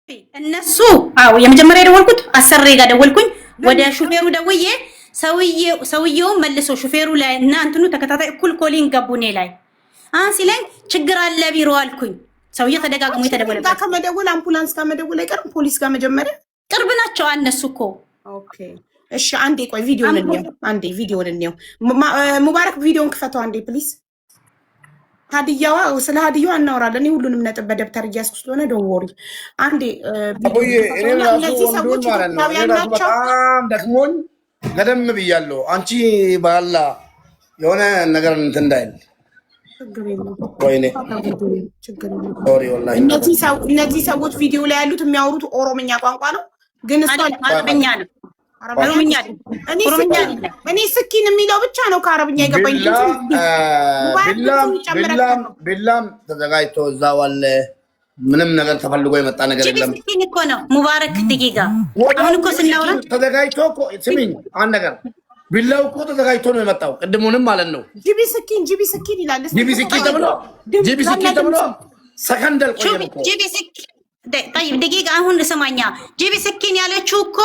እነሱ አው የመጀመሪያ ደወልኩት አሰሬ ጋር ደወልኩኝ። ወደ ሹፌሩ ደውዬ ሰውየው መልሶ ሹፌሩ ላይ እና እንትኑ ተከታታይ እኩል ኮሊን ገቡኔ ላይ ሲለኝ ችግር አለ ቢሮ አልኩኝ። ሰውየው ተደጋግሞ የተደወለበት ከመደወል አምቡላንስ ከመደወል አይቀርም ፖሊስ ጋር መጀመሪያ ቅርብ ናቸው እነሱ እኮ። ኦኬ እሺ፣ አንዴ ቆይ ቪዲዮን እንየው። አንዴ ቪዲዮን እንየው። ሙባረክ ቪዲዮን ክፈተው አንዴ ፕሊዝ። ሀዲያዋ ስለ ሀዲያዋ እናወራለን። እኔ ሁሉንም ነጥብ በደብተር እያስኩ ስለሆነ ደወሪ አንዴ እነዚህ ሰዎች በጣም ደክሞኝ ገደም ብያለሁ። አንቺ ባላ የሆነ ነገር እንትን እንዳይል እነዚህ ሰዎች ቪዲዮ ላይ ያሉት የሚያወሩት ኦሮምኛ ቋንቋ ነው፣ ግን እሷ አረብኛ ነው። እኔ ስኪን የሚለው ብቻ ነው ከአረብኛ የገባኝ። ቢላም ተዘጋጅቶ እዛው አለ። ምንም ነገር ተፈልጎ የመጣ ነገር የለም። ስኪን እኮ ነው ሙባረክ ደቂቃ አሁን እኮ ስናወራ ተዘጋጅቶ እኮ ስሚኝ፣ አንድ ነገር ቢላው እኮ ተዘጋጅቶ ነው የመጣው። ቅድሙንም ማለት ነው ጂቢ ስኪን ይላል። ጂቢ ስኪን ተብሎ ሰከንድ አልቆየም እኮ ጂቢ ስኪን طيب ደቂቃ አሁን ስማኛ። ጂቢ ስኪን ያለችው እኮ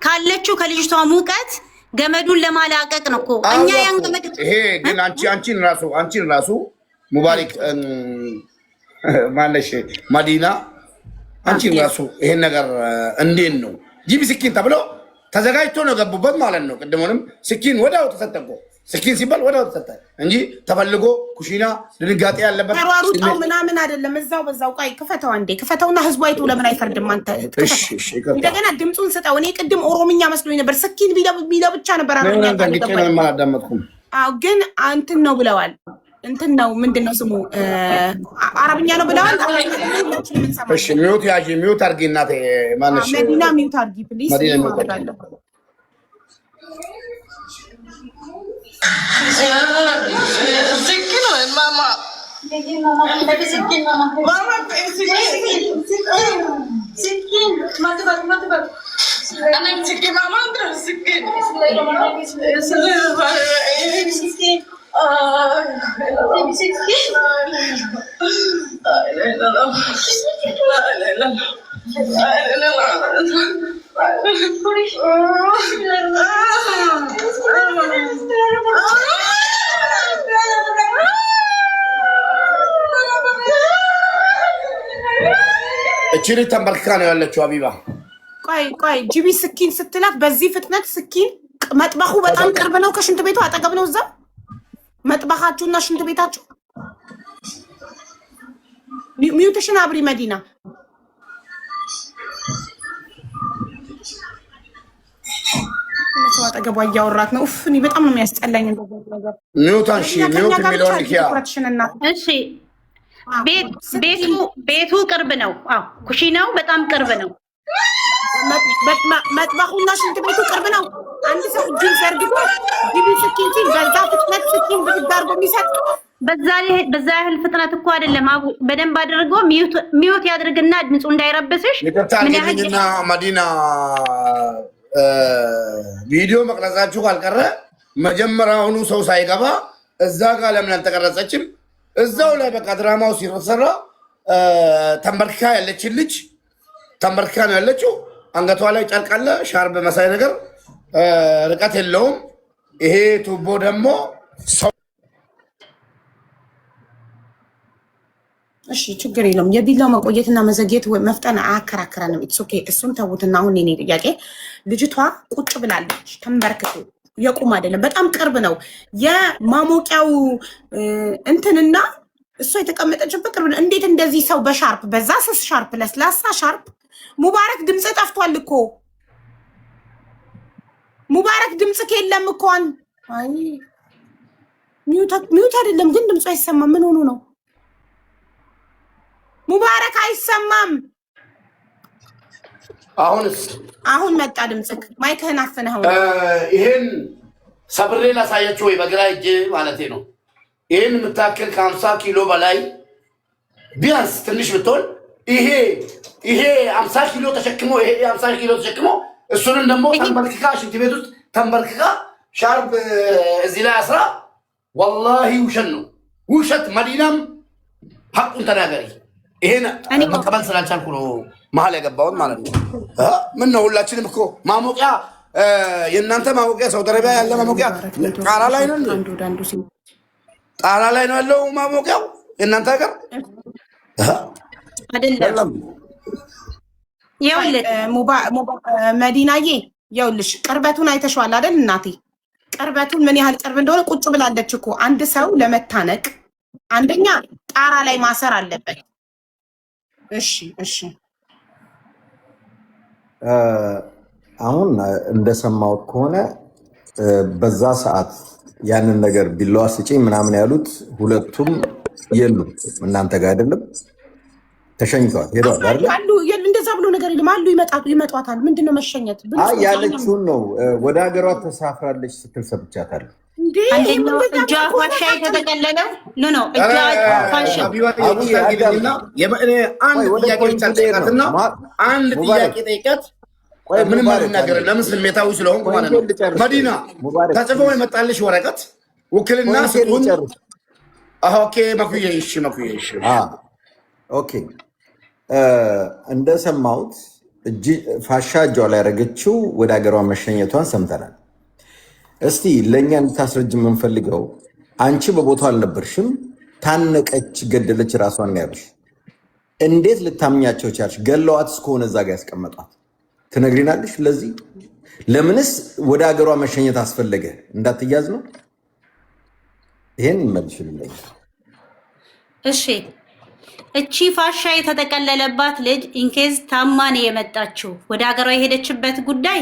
ካለችው ከልጅቷ ሙቀት ገመዱን ለማላቀቅ ነው እኮ። እኛ ያን ገመድ ይሄ ግን አንቺን ራሱ ሙባረክ ማለሽ መዲና አንቺን ራሱ ይሄን ነገር እንዴት ነው ጂቢ ስኪን ተብሎ ተዘጋጅቶ ነው ገቡበት ማለት ነው። ቅድሙንም ስኪን ወዳው ተሰጠቆ ስኪን ሲባል ወዳው ተሰጠ እንጂ ተፈልጎ ኩሽና ድንጋጤ ያለበት ተሯሩጣው ምናምን አይደለም። በዛው ቆይ ክፈተው አንዴ ክፈተውና ህዝቡ አይቶ ለምን አይፈርድም? አንተ እንደገና ድምጹን ስጠው። እኔ ቅድም ኦሮምኛ መስሎኝ ነበር። ስኪን ቢለው ብቻ ነበር አረብኛ አዳመጥኩም። አዎ ግን እንትን ነው ብለዋል። እንትን ነው ምንድነው ስሙ አረብኛ ነው ብለዋል። እሺ ሚውት ያጂ ሚውት አርጊ እናቴ ማነሽ መዲና ሚውት አርጊ ፕሊዝ። Sikkin mama. Sikkin mama. Mama sikkin. Mati bak. Anak sikkin mama terus sikkin. Sikkin. እቺ ተንበርክካ ነው ያለችው ሀቢባ። ቆይ ጂቢ ስኪን ስትላት በዚህ ፍጥነት ስኪን መጥበኹ በጣም ቅርብ ነው፣ ከሽንት ቤቱ አጠገብ ነው። እዛ መጥበኻችሁና ሽንት ቤታችሁ ሚውትሽን አብሪ መዲና። ሰው አጠገቧ እያወራት ነው። እኔ በጣም ነው የሚያስጠላኝ እንደዚህ ነገር። ሚውታን ሚውት የሚለውን ልኪያ። እሺ ቤቱ ቅርብ ነው። አዎ ኩሽናው በጣም ቅርብ ነው። መጥበኹና ሽንት ቤቱ ቅርብ ነው። አንድ ሰው እጁን ዘርግቶ ጂቢ ስኪን ሲል በዛ ፍጥነት ስኪን ብድግ አድርጎ የሚሰጥ በዛ ያህል ፍጥነት እኮ አይደለም። በደንብ አድርጎ ሚውት ያድርግና ድምፁ እንዳይረብስሽ። ምን ያህልና መዲና ቪዲዮ መቅረጻችሁ ካልቀረ መጀመሪያውኑ ሰው ሳይገባ እዛ ጋር ለምን አልተቀረጸችም? እዛው ላይ በቃ ድራማው ሲሰራ ተንበርክካ ያለችን ልጅ ተንበርክካ ነው ያለችው። አንገቷ ላይ ጨርቅ አለ፣ ሻርብ መሳይ ነገር፣ ርቀት የለውም። ይሄ ቱቦ ደግሞ ሰው እሺ ችግር የለውም። የቢላው መቆየትና መዘግየት መፍጠን አያከራክረንም። ኢትስ ኦኬ። እሱን ተውትና አሁን የኔ ጥያቄ ልጅቷ ቁጭ ብላለች ተንበርክቶ፣ የቁም አይደለም፣ በጣም ቅርብ ነው የማሞቂያው እንትንና እሷ የተቀመጠችበት ቅርብ ነው። እንዴት እንደዚህ ሰው በሻርፕ በዛ ስስ ሻርፕ ለስላሳ ሻርፕ ሙባረክ ድምጽ ጠፍቷል እኮ ሙባረክ ድምጽ ከለም እኮ አይ ሚውት አይደለም ግን ድምጹ አይሰማም። ምን ሆኖ ነው ሙባረክ አይሰማም? አሁን መጣ ድምጽክ። ማይክህን አፍነኸው ይሄን ሰብሬ ላሳያችሁ ወይ በግራ እጅ ማለቴ ነው። ይሄን የምታክል ከ50 ኪሎ በላይ ቢያንስ ትንሽ ብትሆን ይሄ 50 ኪሎ ተሸክሞ ይሄ 50 ኪሎ ተሸክሞ እሱንም ደግሞ ተንበርክካ ሽንት ቤት ውስጥ ተንበርክካ ሻርብ እዚህ ላይ አስራ ወላሂ ውሸት ነው ውሸት። መዲናም ሐቁን ተናገሪ። ይሄን መቀበል ስላልቻልኩ ነው መሀል የገባውን ማለት ነው። ምን ነው ሁላችንም እኮ ማሞቂያ የእናንተ ማሞቂያ ሳውዲ አረቢያ ያለ ማሞቂያ ጣራ ላይ ነው ጣራ ላይ ነው ያለው ማሞቂያው የእናንተ ሀገር አይደለም። ይኸውልህ መዲናዬ ይኸውልሽ ቅርበቱን አይተሽዋል አይደል እናቴ? ቅርበቱን ምን ያህል ቅርብ እንደሆነ ቁጭ ብላለች እኮ። አንድ ሰው ለመታነቅ አንደኛ ጣራ ላይ ማሰር አለበት። እሺ እሺ። አሁን እንደሰማሁት ከሆነ በዛ ሰዓት ያንን ነገር ቢላዋ ስጪኝ ምናምን ያሉት ሁለቱም የሉም፣ እናንተ ጋር አይደለም፣ ተሸኝተዋል፣ ሄደዋል አይደል? አሉ እንደዛ ብሎ ነገር የለም አሉ። ይመጧታል። ምንድነው መሸኘት? ያለችውን ነው ወደ ሀገሯ ተሳፍራለች ስትል ሰምቻታለሁ። አንደኛው እጇ ፋሻ የተጠቀለለው ኖ እጇ ፋሻ አንድ ጥያቄ ጠይቀት። ምንም አልናገር፣ ለምን ስሜታዊ ስለሆንኩ ማለት ነው። መዲና ተጽፎ የመጣልሽ ወረቀት ውክልና ስጡን። ኦኬ መኩዬ፣ እሺ መኩዬ፣ እሺ ኦኬ። እንደሰማሁት ፋሻ እጇ ላይ ያደረገችው ወደ ሀገሯ መሸኘቷን ሰምተናል። እስቲ ለእኛ እንድታስረጅ የምንፈልገው አንቺ በቦታው አልነበርሽም፣ ታነቀች፣ ገደለች ራሷን ያሉሽ እንዴት ልታምኛቸው ቻልሽ? ገለዋት እስከሆነ እዛ ጋር ያስቀመጧት ትነግሪናለሽ? ለዚህ ለምንስ ወደ ሀገሯ መሸኘት አስፈለገ? እንዳትያዝ ነው? ይሄን መልሽልኝ። እሺ እቺ ፋሻ የተጠቀለለባት ልጅ ኢንኬዝ ታማኔ የመጣችው ወደ ሀገሯ የሄደችበት ጉዳይ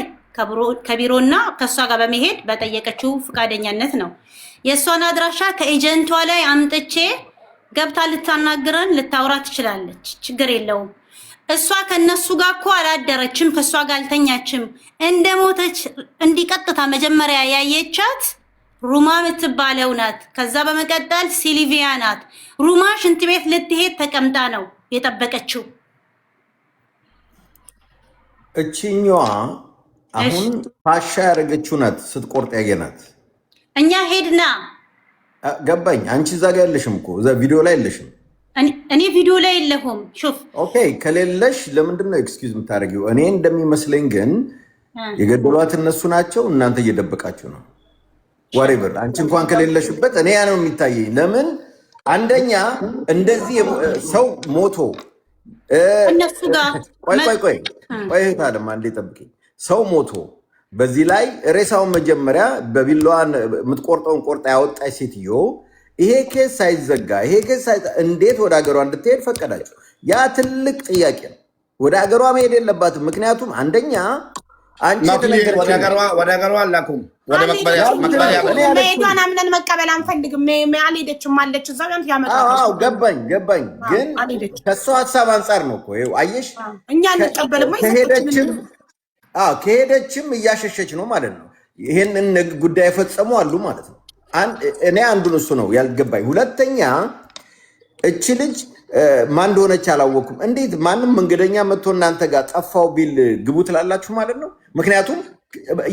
ከቢሮና ከእሷ ጋር በመሄድ በጠየቀችው ፈቃደኛነት ነው። የእሷን አድራሻ ከኤጀንቷ ላይ አምጥቼ ገብታ ልታናግረን ልታውራ ትችላለች፣ ችግር የለውም። እሷ ከነሱ ጋር እኮ አላደረችም፣ ከእሷ ጋር አልተኛችም። እንደ ሞተች እንዲቀጥታ መጀመሪያ ያየቻት ሩማ የምትባለው ናት። ከዛ በመቀጠል ሲሊቪያ ናት። ሩማ ሽንት ቤት ልትሄድ ተቀምጣ ነው የጠበቀችው። እችኛዋ አሁን ፋሻ ያደረገችው ናት ስትቆርጥ ያየናት። እኛ ሄድና ገባኝ። አንቺ እዛ ጋር የለሽም እኮ እዛ ቪዲዮ ላይ የለሽም። እኔ ቪዲዮ ላይ የለሁም። ሹፍ ኦኬ፣ ከሌለሽ ለምንድን ነው ኤክስኪውዝ የምታደርጊው? እኔ እንደሚመስለኝ ግን የገደሏት እነሱ ናቸው፣ እናንተ እየደበቃችሁ ነው። ዋሬቨር አንቺ እንኳን ከሌለሽበት እኔ ያ ነው የሚታየኝ። ለምን አንደኛ እንደዚህ ሰው ሞቶ እነሱ ጋር ቆይ እህታለም አንዴ ጠብቂኝ። ሰው ሞቶ በዚህ ላይ ሬሳውን መጀመሪያ በቢላዋን የምትቆርጠውን ቆርጣ ያወጣች ሴትዮ ይሄ ኬስ ሳይዘጋ ይሄ ኬስ እንዴት ወደ ሀገሯ እንድትሄድ ፈቀዳችሁ? ያ ትልቅ ጥያቄ ነው። ወደ ሀገሯ መሄድ የለባትም። ምክንያቱም አንደኛ አንቺ ወደ ሀገሯ አላኩም ወደ መሄዷን አምነን መቀበል አንፈልግም። አልሄደችም አለች እዛ ገባኝ። ግን ከእሷ ሀሳብ አንጻር ነው እኮ አየሽ፣ እኛ እንቀበልማ ከሄደችም እያሸሸች ነው ማለት ነው። ይህንን ጉዳይ የፈጸሙ አሉ ማለት ነው። እኔ አንዱን እሱ ነው ያልገባኝ። ሁለተኛ እች ልጅ ማን እንደሆነች አላወኩም። እንዴት ማንም መንገደኛ መጥቶ እናንተ ጋር ጠፋው ቢል ግቡ ትላላችሁ ማለት ነው? ምክንያቱም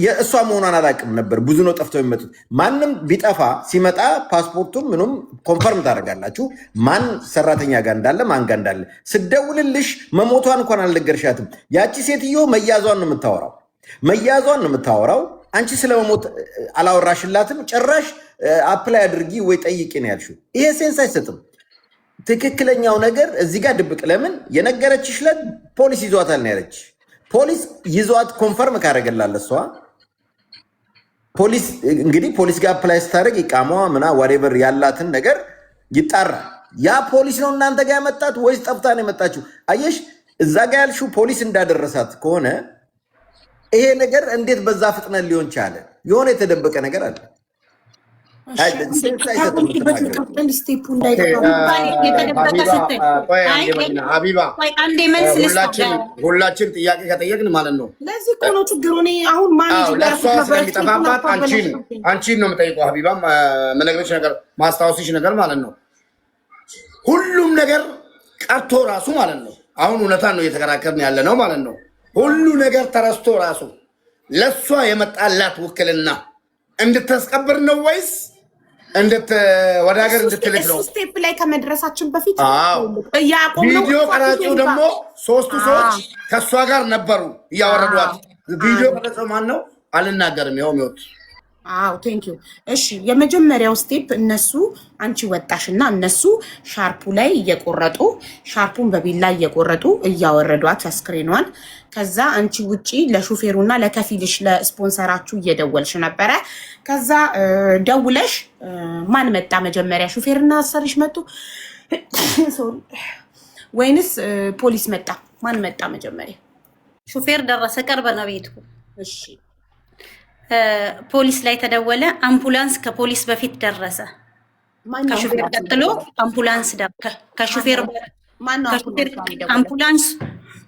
የእሷ መሆኗን አላውቅም ነበር። ብዙ ነው ጠፍተው የሚመጡት። ማንም ቢጠፋ ሲመጣ ፓስፖርቱም ምኑም ኮንፈርም ታደርጋላችሁ፣ ማን ሰራተኛ ጋር እንዳለ ማን ጋር እንዳለ። ስደውልልሽ መሞቷን እንኳን አልነገርሻትም። ያቺ ሴትዮ መያዟን ነው የምታወራው። አንቺ ስለመሞት አላወራሽላትም። ጭራሽ አፕላይ አድርጊ ወይ ጠይቂ ነው ያልሽው። ይሄ ሴንስ አይሰጥም። ትክክለኛው ነገር እዚህ ጋር ድብቅ። ለምን የነገረችሽ ለት ፖሊስ ይዟታል ነው ያለች። ፖሊስ ይዟት ኮንፈርም ካደረገላለ እሷ ፖሊስ እንግዲህ ፖሊስ ጋር አፕላይ ስታደርግ ኢቃማዋ ምና ዋሬቨር ያላትን ነገር ይጣራል። ያ ፖሊስ ነው እናንተ ጋር ያመጣት ወይስ ጠፍታ ነው የመጣችው? አየሽ፣ እዛ ጋር ያልሽው ፖሊስ እንዳደረሳት ከሆነ ይሄ ነገር እንዴት በዛ ፍጥነት ሊሆን ቻለ? የሆነ የተደበቀ ነገር አለ። ሁላችን ጥያቄ ከጠየቅን ማለት ነው። ለዚህ እኮ ነው ችግሩ። አሁን ለእሷ ስለሚጠፋባት አንቺን ነው የምጠይቀው። ሀቢባ መነግረሽ ነገር ማስታወስሽ ነገር ማለት ነው። ሁሉም ነገር ቀርቶ ራሱ ማለት ነው። አሁን እውነታን ነው እየተከራከርን ያለ ነው ማለት ነው። ሁሉ ነገር ተረስቶ ራሱ ለእሷ የመጣላት ውክልና እንድታስቀብር ነው ወይስ እንድት ወደ ሀገር እንድትልክ ነው። ስቴፕ ላይ ከመድረሳችን በፊት ቪዲዮ ቀራጩ ደግሞ ሶስቱ ሰዎች ከእሷ ጋር ነበሩ እያወረዷት። ቪዲዮ ቀረጸው ማን ነው አልናገርም። ይኸው ሚወት አዎ ቴንክ ዩ። እሺ የመጀመሪያው ስቴፕ እነሱ አንቺ ወጣሽና እነሱ ሻርፑ ላይ እየቆረጡ ሻርፑን በቢላ እየቆረጡ እያወረዷት አስክሬኗን። ከዛ አንቺ ውጪ ለሹፌሩና ለከፊልሽ ለስፖንሰራችሁ እየደወልሽ ነበረ። ከዛ ደውለሽ ማን መጣ መጀመሪያ? ሹፌርና አሰሪሽ መጡ ወይንስ ፖሊስ መጣ? ማን መጣ መጀመሪያ? ሹፌር ደረሰ፣ ቀርበ ነው ቤቱ። እሺ ፖሊስ ላይ ተደወለ። አምቡላንስ ከፖሊስ በፊት ደረሰ። ከሹፌር ቀጥሎ አምቡላንስ ከሹፌር አምቡላንስ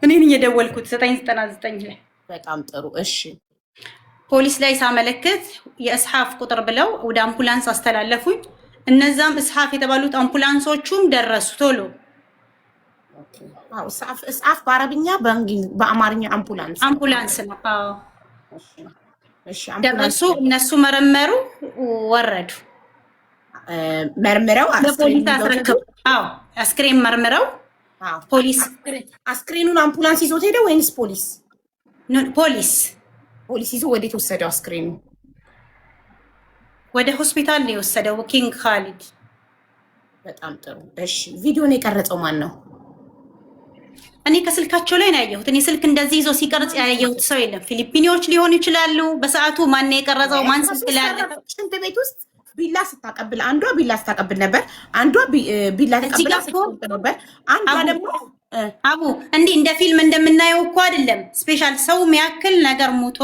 እኔን እየደወልኩት 999 ላይ። በጣም ጥሩ እሺ። ፖሊስ ላይ ሳመለክት የእስሓፍ ቁጥር ብለው ወደ አምቡላንስ አስተላለፉኝ። እነዛም እስሓፍ የተባሉት አምቡላንሶቹም ደረሱ ቶሎ። እስሓፍ በአረብኛ በአማርኛ አምቡላንስ ነው። ደረሱ። እነሱ መረመሩ፣ ወረዱ። መርምረው አስክሬን መርምረው ፖሊስ አስክሬኑን አምቡላንስ ይዞት ሄደ ወይንስ ፖሊስ? ፖሊስ ይዞ ወዴት ወሰደው? አስክሬኑ ወደ ሆስፒታል ነው የወሰደው፣ ኪንግ ካሊድ። በጣም ጥሩ እሺ። ቪዲዮን የቀረጸው ማን ነው? እኔ ከስልካቸው ላይ ነው ያየሁት። እኔ ስልክ እንደዚህ ይዞ ሲቀርጽ ያየሁት ሰው የለም። ፊሊፒኒዎች ሊሆኑ ይችላሉ። በሰዓቱ ማን የቀረጸው? ማን ስልክላለ? ሽንት ቤት ውስጥ ቢላ ስታቀብል፣ አንዷ ቢላ ስታቀብል ነበር፣ አንዷ ቢላ ተቀብላ ነበር፣ አንዷ ደግሞ አቡ እንዲህ እንደ ፊልም እንደምናየው እኮ አይደለም። ስፔሻል ሰው የሚያክል ነገር ሞቶ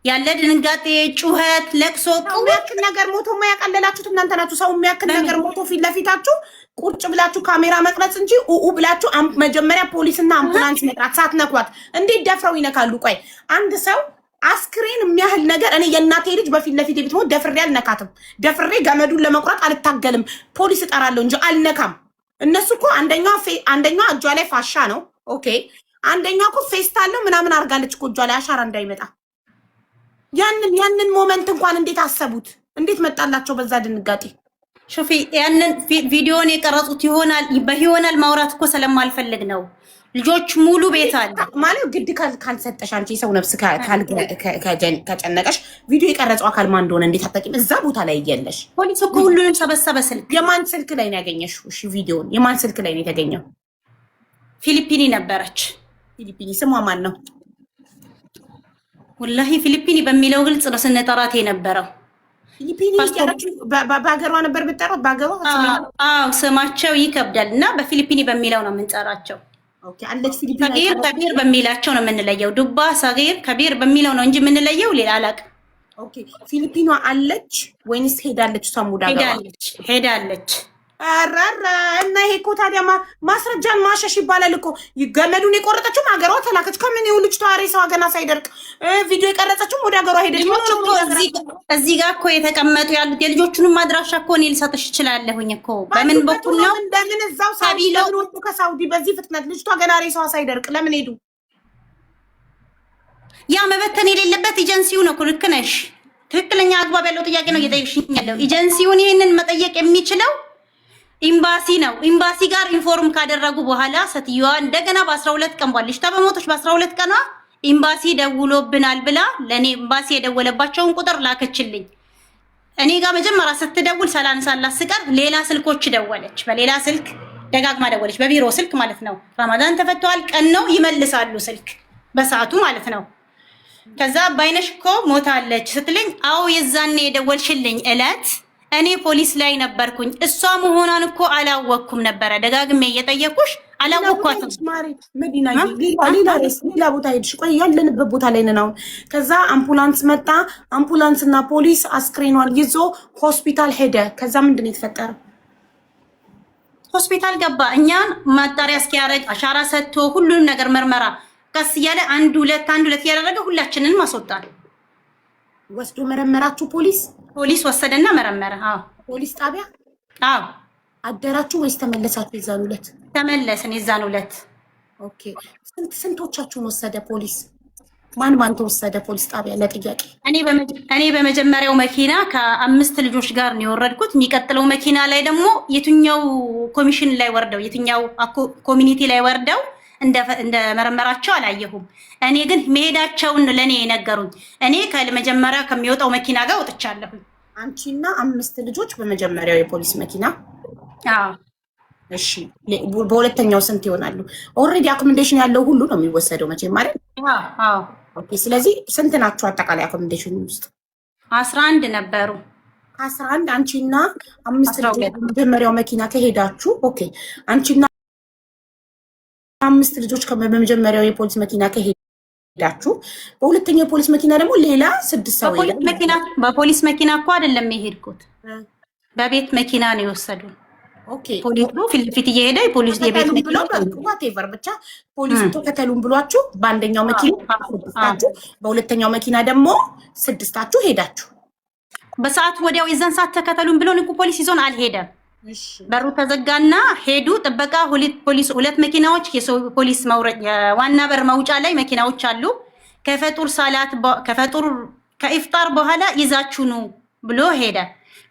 ያለ ድንጋጤ፣ ጩኸት፣ ለቅሶ የሚያክል ነገር ሞቶ ማያቀለላችሁት እናንተ ናችሁ። ሰው የሚያክል ነገር ሞቶ ፊት ለፊታችሁ ቁጭ ብላችሁ ካሜራ መቅረጽ እንጂ ብላችሁ መጀመሪያ ፖሊስና አምቡላንስ መጥራት ሳትነኳት እንዴት ደፍረው ይነካሉ? ቆይ አንድ ሰው አስክሬን የሚያህል ነገር እኔ የእናቴ ልጅ በፊት ለፊት ብትሞት ደፍሬ አልነካትም። ደፍሬ ገመዱን ለመቁረጥ አልታገልም። ፖሊስ እጠራለሁ እንጂ አልነካም። እነሱ እኮ አንደኛዋ እጇ ላይ ፋሻ ነው። ኦኬ አንደኛዋ እኮ ፌስት አለው ምናምን አድርጋለች እኮ እጇ ላይ አሻራ እንዳይመጣ። ያንን ሞመንት እንኳን እንዴት አሰቡት? እንዴት መጣላቸው በዛ ድንጋጤ? ሹፊ ያንን ቪዲዮን የቀረጹት ይሆናል ማውራት እኮ ስለማልፈልግ ነው። ልጆች ሙሉ ቤት አለ ማለት ግድ ካልሰጠሽ አንቺ ሰው ነፍስ ከጨነቀሽ ቪዲዮ የቀረጸው አካል ማን እንደሆነ እንዴት አታውቂም? እዛ ቦታ ላይ እያለሽ ፖሊስ እኮ ሁሉንም ሰበሰበ። ስልክ የማን ስልክ ላይ ነው ያገኘሽው? እሺ ቪዲዮን የማን ስልክ ላይ ነው የተገኘው? ፊሊፒኒ ነበረች። ፊሊፒኒ ስሟ ማን ነው? ወላሂ ፊሊፒኒ በሚለው ግልጽ ነው ስንጠራት የነበረው። ፊሊፒኒ በሀገሯ ነበር ብትጠራት በሀገሯ። አዎ ስማቸው ይከብዳል እና በፊሊፒኒ በሚለው ነው የምንጠራቸው። ከቢር በሚላቸው ነው የምንለየው። ዱባ፣ ሰጊር፣ ከቢር በሚለው ነው እንጂ የምንለየው ሌላ አላውቅም። ፊሊፒኗ አለች ወይንስ ሄዳለች? ሳሙዳ ሄዳለች። አራራ እና ይሄ እኮ ታዲያ ማስረጃን ማሸሽ ይባላል እኮ። ገመዱን የቆረጠችውም ሀገሯ ተላከች። ከምን ይኸው ልጅ ተዋሪ ሰው ገና ሳይደርቅ ቪዲዮ የቀረጸችውም ወደ ሀገሯ ሄደች። እዚህ ጋር እኮ የተቀመጡ ያሉት የልጆቹንም ማድራሻ እኮ እኔ ልሰጥሽ እችላለሁኝ እኮ። በምን በኩል ነው? እንደምን እዛው ሳቢለው ከሳውዲ በዚህ ፍጥነት ልጅቷ ገና ሬሳዋ ሳይደርቅ ለምን ሄዱ? ያ መበተን የሌለበት ኤጀንሲው ነው። ልክ ነሽ። ትክክለኛ አግባብ ያለው ጥያቄ ነው እየጠየቅሽኝ ያለው። ኤጀንሲውን ይሄንን መጠየቅ የሚችለው ኤምባሲ ነው። ኤምባሲ ጋር ኢንፎርም ካደረጉ በኋላ ሴትዮዋ እንደገና በ12 ቀን ልጅቷ በሞቶች በ12 ቀኗ ኤምባሲ ደውሎብናል ብላ ለኔ ኤምባሲ የደወለባቸውን ቁጥር ላከችልኝ። እኔ ጋር መጀመሪያ ስትደውል ሳላነሳላት ስቀር ሌላ ስልኮች ደወለች። በሌላ ስልክ ደጋግማ ደወለች፣ በቢሮ ስልክ ማለት ነው። ረመዳን ተፈቷል፣ ቀን ነው ይመልሳሉ ስልክ በሰዓቱ ማለት ነው። ከዛ ባይነሽ እኮ ሞታለች ስትልኝ፣ አዎ የዛኔ የደወልሽልኝ እለት እኔ ፖሊስ ላይ ነበርኩኝ። እሷ መሆኗን እኮ አላወቅኩም ነበረ። ደጋግሜ እየጠየኩሽ አላወቅኳትም። መዲና ሌላ ቦታ ሄድሽ? ቆይ ያለንበት ቦታ ላይ ነን አሁን። ከዛ አምቡላንስ መጣ። አምቡላንስና ፖሊስ አስክሬኗን ይዞ ሆስፒታል ሄደ። ከዛ ምንድን ነው የተፈጠረ? ሆስፒታል ገባ። እኛን ማጣሪያ እስኪያደርግ አሻራ ሰጥቶ ሁሉንም ነገር ምርመራ ቀስ እያለ አንድ ሁለት እያደረገ ሁላችንን ማስወጣል። ወስዶ መረመራችሁ? ፖሊስ ወሰደና መረመረ። አዎ ፖሊስ ጣቢያ። አዎ አደራችሁ ወይስ ተመለሳችሁ? የዛን ዕለት ተመለስን። የዛን ዕለት ኦኬ። ስንቶቻችሁን ወሰደ ፖሊስ? ማን ተወሰደ ፖሊስ ጣቢያ ለጥያቄ? እኔ በመጀመሪያው መኪና ከ5 ልጆች ጋር ነው የወረድኩት። የሚቀጥለው መኪና ላይ ደግሞ የትኛው ኮሚሽን ላይ ወርደው የትኛው ኮሚኒቲ ላይ ወርደው እንደ መረመራቸው አላየሁም። እኔ ግን መሄዳቸውን ለኔ የነገሩኝ። እኔ ከመጀመሪያ ከሚወጣው መኪና ጋር ወጥቻለሁ። አንቺና 5 ልጆች በመጀመሪያው የፖሊስ መኪና? አዎ። እሺ በሁለተኛው ስንት ይሆናሉ? ኦልሬዲ አኮሞዴሽን ያለው ሁሉ ነው የሚወሰደው መቼም ማለት? አዎ። ኦኬ። ስለዚህ ስንት ናችሁ አጠቃላይ አኮሞዴሽን ውስጥ? 11 ነበሩ። 11 አንቺና 5 ልጆች በመጀመሪያው መኪና ከሄዳችሁ። ኦኬ። አንቺና 5 ልጆች በመጀመሪያው የፖሊስ መኪና ከሄዳችሁ፣ በሁለተኛው የፖሊስ መኪና ደግሞ ሌላ 6 ሰው ይሄዳል። በፖሊስ መኪና እኮ አይደለም የሄድኩት፣ በቤት መኪና ነው የወሰዱ። ኦኬ። ፖሊስ ፊት ለፊት እየሄደ ፖሊስ የቤት መኪና ዋቴቨር ብቻ ፖሊስ ተከተሉን ብሏችሁ በአንደኛው መኪና 6ታችሁ፣ በሁለተኛው መኪና ደግሞ 6ታችሁ ሄዳችሁ በሰዓት ወዲያው የዛን ሰዓት ተከተሉን ብሎን እኮ ፖሊስ ይዞን አልሄደም። በሩ ተዘጋና ሄዱ። ጥበቃ ሁለት መኪናዎች የፖሊስ መውረድ የዋና በር መውጫ ላይ መኪናዎች አሉ። ከኢፍጣር በኋላ ይዛችሁ ኑ ብሎ ሄደ።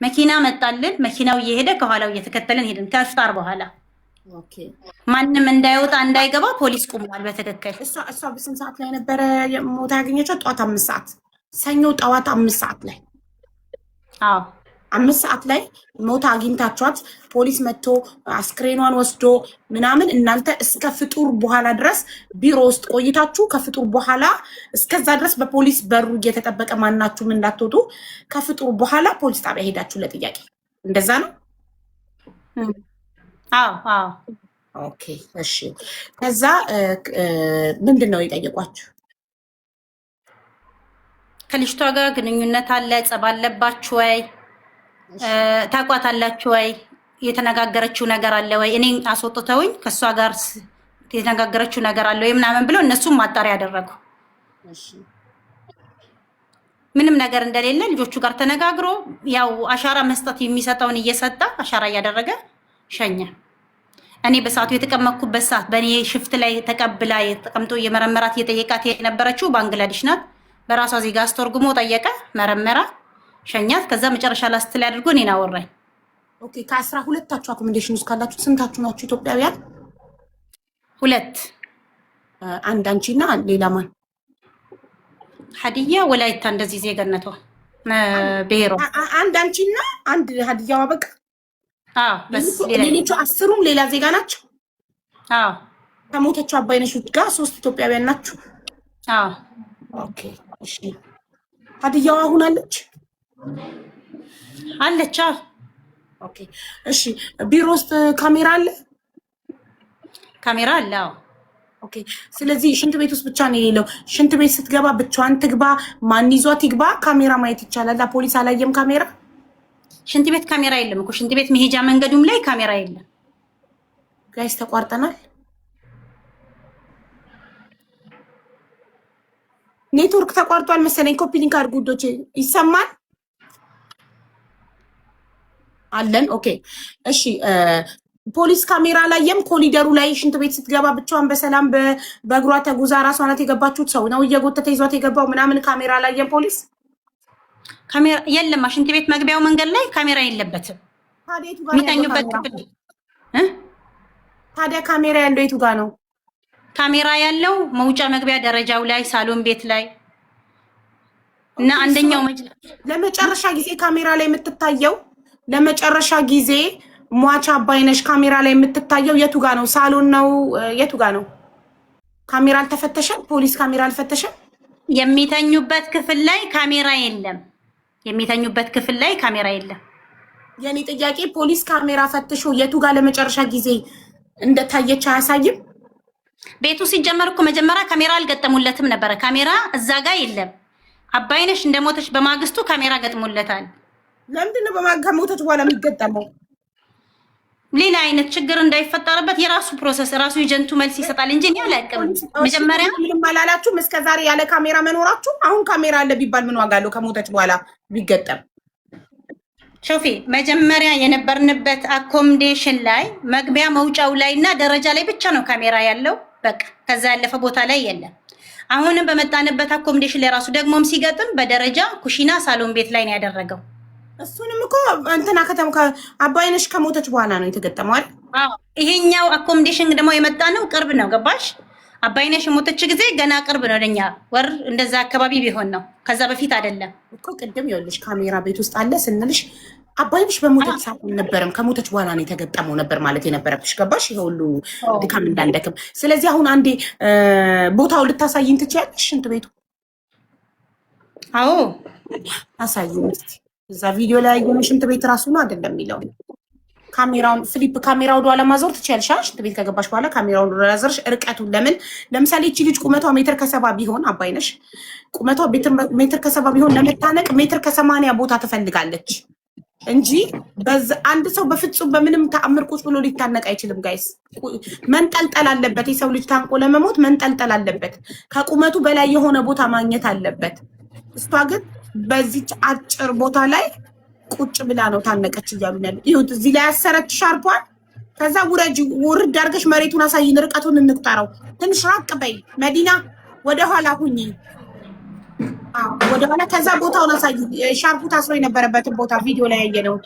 መኪና መጣልን። መኪናው እየሄደ ከኋላው እየተከተልን ሄድን። ከኢፍጣር በኋላ ማንም እንዳይወጣ እንዳይገባ ፖሊስ ቆሟል። በትክክል እሷ በስንት ሰዓት ላይ ነበረ ሞታ ያገኘቻት? ጠዋት 5 ሰዓት፣ ሰኞ ጠዋት 5 ሰዓት ላይ። አዎ 5 ሰዓት ላይ ሞታ አግኝታችኋት ፖሊስ መጥቶ አስክሬኗን ወስዶ ምናምን እናንተ እስከ ፍጡር በኋላ ድረስ ቢሮ ውስጥ ቆይታችሁ ከፍጡር በኋላ እስከዛ ድረስ በፖሊስ በሩ እየተጠበቀ ማናችሁም እንዳትወጡ ከፍጡር በኋላ ፖሊስ ጣቢያ ሄዳችሁ ለጥያቄ እንደዛ ነው? አዎ። ኦኬ እሺ። ከዛ ምንድን ነው የጠየቋችሁ? ከልጅቷ ጋር ግንኙነት አለ? ጸብ አለባችሁ ወይ? ታውቋታላችሁ ወይ? የተነጋገረችው ነገር አለ ወይ? እኔ አስወጥተውኝ ከእሷ ጋር የተነጋገረችው ነገር አለ ወይ ምናምን ብለው እነሱም ማጣሪያ ያደረጉ። ምንም ነገር እንደሌለ ልጆቹ ጋር ተነጋግሮ ያው አሻራ መስጠት የሚሰጠውን እየሰጠ አሻራ እያደረገ ሸኘ። እኔ በሰዓቱ የተቀመጥኩበት ሰዓት በእኔ ሽፍት ላይ ተቀብላ ተቀምጦ የመረመራት እየጠየቃት የነበረችው ባንግላዴሽ ናት። በራሷ ዜጋ አስተርጉሞ ጠየቀ፣ መረመራ፣ ሸኛት። ከዛ መጨረሻ ላስት ላይ አድርጎ እኔን አወራኝ። ኦኬ። ከ12ታችሁ አኮሞዴሽን ውስጥ ካላችሁ ስንታችሁ ናችሁ ኢትዮጵያውያን? 2። አንድ አንቺና ሌላ ማን? ሀዲያ ወላይታ እንደዚህ ዜግነቷ ብሔሯ። አንድ አንቺና አንድ ሀዲያዋ በቃ። አዎ በስ ሌሎቹ 10ሩም ሌላ ዜጋ ናቸው። አዎ ከሞተችው አባይነሽ ጋር 3 ኢትዮጵያውያን ናችሁ። አዎ ኦኬ እሺ። ሀዲያዋ አሁን አለች? አለች። አዎ ኦኬ እሺ። ቢሮ ውስጥ ካሜራ አለ? ካሜራ አለ። አዎ ኦኬ። ስለዚህ ሽንት ቤት ውስጥ ብቻ ነው የሌለው። ሽንት ቤት ስትገባ ብቻዋን ትግባ፣ ማን ይዟት ይግባ፣ ካሜራ ማየት ይቻላል። ፖሊስ አላየም ካሜራ? ሽንት ቤት ካሜራ የለም እኮ። ሽንት ቤት መሄጃ መንገዱም ላይ ካሜራ የለም። ጋይስ ተቋርጠናል። ኔትወርክ ተቋርጧል መሰለኝ። ኮፒ ሊንክ አድርጉ ውዶቼ። ይሰማል አለን። ኦኬ እሺ። ፖሊስ ካሜራ ላየም። ኮሊደሩ ላይ ሽንት ቤት ስትገባ ብቻዋን በሰላም በእግሯ ተጉዛ ራሷ ናት የገባችሁት? ሰው ነው እየጎተተ ይዟት የገባው ምናምን? ካሜራ ላየም ፖሊስ? ካሜራ የለም። ሽንት ቤት መግቢያው መንገድ ላይ ካሜራ የለበትም። የሚተኙበት ክፍል ታዲያ ካሜራ ያለው የቱ ጋር ነው? ካሜራ ያለው መውጫ መግቢያ ደረጃው ላይ፣ ሳሎን ቤት ላይ እና አንደኛው ለመጨረሻ ጊዜ ካሜራ ላይ የምትታየው ለመጨረሻ ጊዜ ሟች አባይነሽ ካሜራ ላይ የምትታየው የቱ ጋር ነው? ሳሎን ነው? የቱ ጋር ነው? ካሜራ አልተፈተሸም? ፖሊስ ካሜራ አልፈተሸም? የሚተኙበት ክፍል ላይ ካሜራ የለም። የሚተኙበት ክፍል ላይ ካሜራ የለም። የኔ ጥያቄ ፖሊስ ካሜራ ፈትሾ የቱ ጋር ለመጨረሻ ጊዜ እንደታየች አያሳይም? ቤቱ ሲጀመር እኮ መጀመሪያ ካሜራ አልገጠሙለትም ነበረ። ካሜራ እዛ ጋር የለም። አባይነሽ እንደሞተች በማግስቱ ካሜራ ገጥሞለታል። ለምንድን ነው ከሞተች በኋላ የሚገጠመው? ሌላ አይነት ችግር እንዳይፈጠርበት የራሱ ፕሮሰስ ራሱ ኤጀንቱ መልስ ይሰጣል እንጂ እኔ አላውቅም። መጀመሪያ ምንም አላላችሁም እስከ ዛሬ ያለ ካሜራ መኖራችሁ? አሁን ካሜራ አለ ቢባል ምን ዋጋ አለው ከሞተች በኋላ ቢገጠም? ሾፌ መጀመሪያ የነበርንበት አኮሞዴሽን ላይ መግቢያ መውጫው ላይ እና ደረጃ ላይ ብቻ ነው ካሜራ ያለው። በቃ ከዛ ያለፈ ቦታ ላይ የለም። አሁንም በመጣንበት አኮሞዴሽን ላይ ራሱ ደግሞም ሲገጥም በደረጃ ኩሽና ሳሎን ቤት ላይ ነው ያደረገው። እሱንም እኮ እንትና ከተማ አባይነሽ ከሞተች በኋላ ነው የተገጠመው አይደል? ይሄኛው አኮሞዴሽን ደግሞ የመጣ ነው ቅርብ ነው ገባሽ? አባይነሽ የሞተች ጊዜ ገና ቅርብ ነው ለኛ ወር እንደዛ አካባቢ ቢሆን ነው። ከዛ በፊት አይደለም እኮ። ቅድም ይኸውልሽ ካሜራ ቤት ውስጥ አለ ስንልሽ አባይነሽ በሞተች ሰዓት አልነበረም፣ ከሞተች በኋላ ነው የተገጠመው ነበር ማለት የነበረብሽ ገባሽ? ይሄ ሁሉ ድካም እንዳንደክም። ስለዚህ አሁን አንዴ ቦታው ልታሳይን ትችያለሽ? ሽንት ቤቱ አዎ አሳይን እስኪ። እዛ ቪዲዮ ላይ ያየነው ሽንት ቤት ራሱ ነው አይደለም የሚለው ካሜራውን ፍሊፕ ካሜራው ወደ ኋላ ማዞር ትችያለሽ። ሽንት ቤት ከገባሽ በኋላ ካሜራውን ወደ ኋላ ዞርሽ እርቀቱን ለምን ለምሳሌ እቺ ልጅ ቁመቷ ሜትር ከ70 ቢሆን አባይነሽ ቁመቷ ሜትር ከ70 ቢሆን ለመታነቅ ሜትር ከ80 ቦታ ትፈልጋለች እንጂ አንድ ሰው በፍጹም በምንም ተአምር ቁጭ ብሎ ሊታነቅ አይችልም። ጋይስ መንጠልጠል አለበት። የሰው ልጅ ታንቆ ለመሞት መንጠልጠል አለበት። ከቁመቱ በላይ የሆነ ቦታ ማግኘት አለበት። እሷ ግን በዚች አጭር ቦታ ላይ ቁጭ ብላ ነው ታነቀች እያሉ ያለ። ይሁት እዚህ ላይ ያሰረች ሻርፓን። ከዛ ውርድ አድርገሽ መሬቱን አሳይን፣ ርቀቱን እንቁጠረው። ትንሽ ራቅ በይ መዲና፣ ወደ ኋላ ሁኚ፣ ወደ ኋላ። ከዛ ቦታውን አሳይ፣ ሻርፑ ታስሮ የነበረበትን ቦታ ቪዲዮ ላይ ያየነው።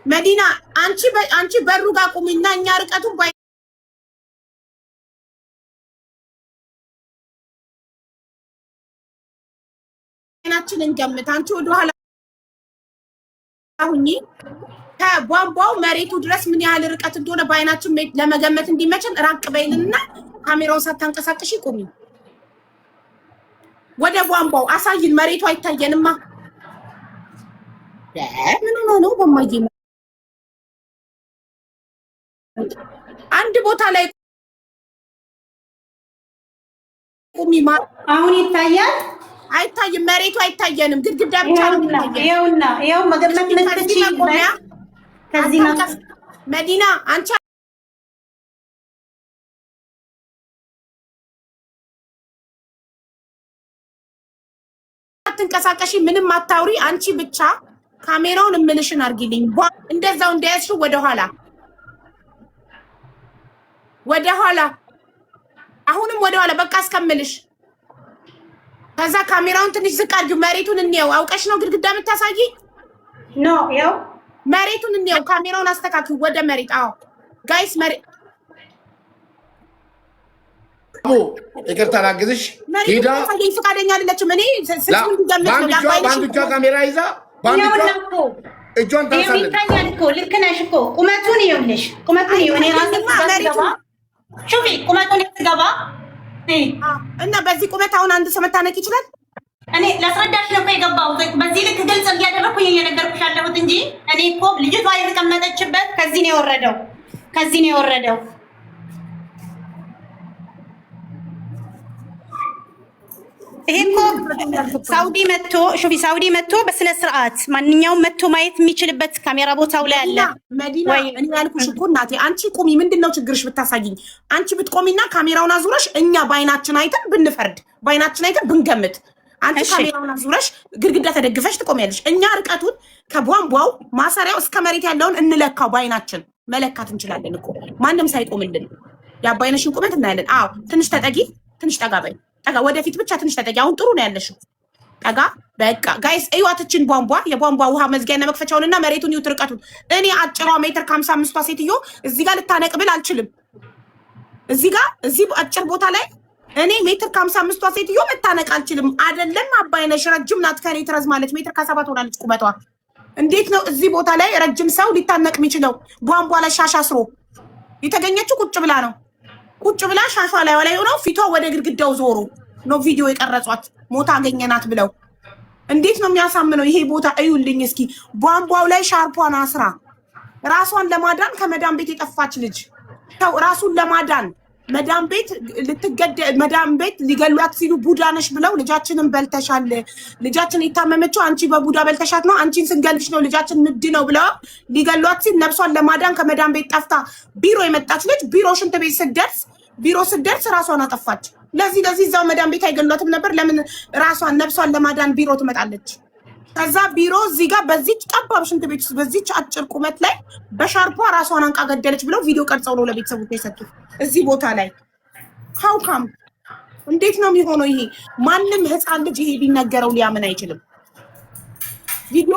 መዲና አንቺ በሩ ጋር ቁሚና እኛ ርቀቱን ናችን እንገምት። አንቺ ወደ ኋላ ሁኚ። ከቧንቧው መሬቱ ድረስ ምን ያህል ርቀት እንደሆነ በአይናችን ለመገመት እንዲመችን ራቅ በይልና ካሜራውን ሳታንቀሳቅሽ ቁሚ። ወደ ቧንቧው አሳይን። መሬቱ አይታየንማ። ምን ነው በማዬ አንድ ቦታ ላይ ቁሚ። አሁን ይታያል? አይታይም። መሬቱ አይታየንም። ግድግዳ ብቻ ነው የሚታየን። ይኸው መገመት ልትችይ ከዚህ መዲና አንቺ አትንቀሳቀሺ፣ ምንም አታውሪ። አንቺ ብቻ ካሜራውን እምልሽን አርጊልኝ። እንደዛው እንደያዝሽው ወደ ኋላ አሁንም ወደ ኋላ በቃ እስከምልሽ። ከዛ ካሜራውን ትንሽ ዝቅ አድርጊው። መሬቱን እንየው። አውቀሽ ነው ግድግዳ የምታሳይ? ኖ ያው መሬቱን እንየው። ካሜራውን አስተካክሉ ወደ መሬት። አዎ ጋይስ መሬት ይቅርታ ላግዝሽ። ሄዳ ፈቃደኛ አይደለችም። እኔ ስልኩን እንዲገምት ነው በአንድ እጇ ካሜራ ይዛ እጇን ታሳለች። ይታያል እኮ ልክ ነሽ እኮ። ቁመቱን ይኸውልሽ፣ ቁመቱን ይኸው። እኔ ራሴ ሹፊ ቁመቱን የተገባ እና በዚህ ቁመት አሁን አንድ ሰው መታነቅ ይችላል? እኔ ላስረዳሽ ነው እኮ የገባሁት። በዚህ ልክ ግልጽ እያደረኩኝ እየነገርኩሽ ያለሁት እንጂ እኔ እኮ ልጅቷ የተቀመጠችበት ከዚህ ነው የወረደው። ይሄ እኮ ሳውዲ መጥቶ በስነ ስርዓት ማንኛውም መጥቶ ማየት የሚችልበት ካሜራ ቦታው ላይ አለ። መዲና እኔ ያልኩሽ እኮ እናቴ አንቺ ቁሚ። ምንድነው ችግርሽ ብታሳይኝ? አንቺ ብትቆሚና ካሜራውን አዙረሽ እኛ በአይናችን አይተን ብንፈርድ፣ በአይናችን አይተን ብንገምት። አንቺ ካሜራውን አዙረሽ ግድግዳ ተደግፈሽ ትቆሚያለሽ። እኛ ርቀቱን ከቧንቧው ማሰሪያው እስከ መሬት ያለውን እንለካው። በአይናችን መለካት እንችላለን እኮ ማንም ሳይቆምልን። የአባይነሽን ቁመት እናያለን። አዎ ትንሽ ተጠጊ፣ ትንሽ ጠጋ በይ። ጠጋ ወደፊት ብቻ ትንሽ ተጠጊ። አሁን ጥሩ ነው ያለሽው። ጠጋ በቃ ጋይስ እዩዋትችን ቧንቧ፣ የቧንቧ ውሃ መዝጊያና መክፈቻውንና መሬቱን ይዩት ርቀቱን። እኔ አጭሯ ሜትር ከ55ቷ ሴትዮ እዚህ ጋር ልታነቅብል አልችልም። እዚህ አጭር ቦታ ላይ እኔ ሜትር ከ55ቷ ሴትዮ መታነቅ አልችልም። አይደለም አባይነሽ ረጅም ናት፣ ከኔ ትረዝማለች። ሜትር ከ7 ሆናለች ቁመቷ። እንዴት ነው እዚህ ቦታ ላይ ረጅም ሰው ሊታነቅ የሚችለው? ቧንቧ ላይ ሻሽ አስሮ የተገኘችው ቁጭ ብላ ነው። ቁጭ ብላ ሻሿ ላይ ሆነው ፊቷ ወደ ግድግዳው ዞሮ ነው ቪዲዮ የቀረጿት። ሞታ አገኘናት ብለው እንዴት ነው የሚያሳምነው? ይሄ ቦታ እዩልኝ እስኪ። ቧንቧው ላይ ሻርፓን አስራ ራሷን ለማዳን ከመዳም ቤት የጠፋች ልጅ ሰው ራሱን ለማዳን መዳም ቤት ሊገሏት ሲሉ ቡዳ ነሽ ብለው ልጃችንን በልተሻል፣ ልጃችን የታመመችው አንቺ በቡዳ በልተሻት ነው፣ አንቺን ስንገልሽ ነው ልጃችን ንድ ነው ብለው ሊገሏት ሲል ነፍሷን ለማዳን ከመዳም ቤት ጠፍታ ቢሮ የመጣች ልጅ ሽንት ቤት ስትደርስ ራሷን አጠፋች። ለዚህ እዛው መዳም ቤት አይገሏትም ነበር? ለምን ራሷን ነፍሷን ለማዳን ቢሮ ትመጣለች? ከዛ ቢሮ እዚህ ጋር በዚች ጠባብ ሽንት ቤት ውስጥ በዚች አጭር ቁመት ላይ በሻርፓ ራሷን አንቃ ገደለች ብለው ቪዲዮ ቀርጸው ነው ለቤተሰቦች የሰጡት። እዚህ ቦታ ላይ ሀውካም እንዴት ነው የሚሆነው? ይሄ ማንም ህፃን ልጅ ይሄ ቢነገረው ሊያምን አይችልም። ቪዲዮ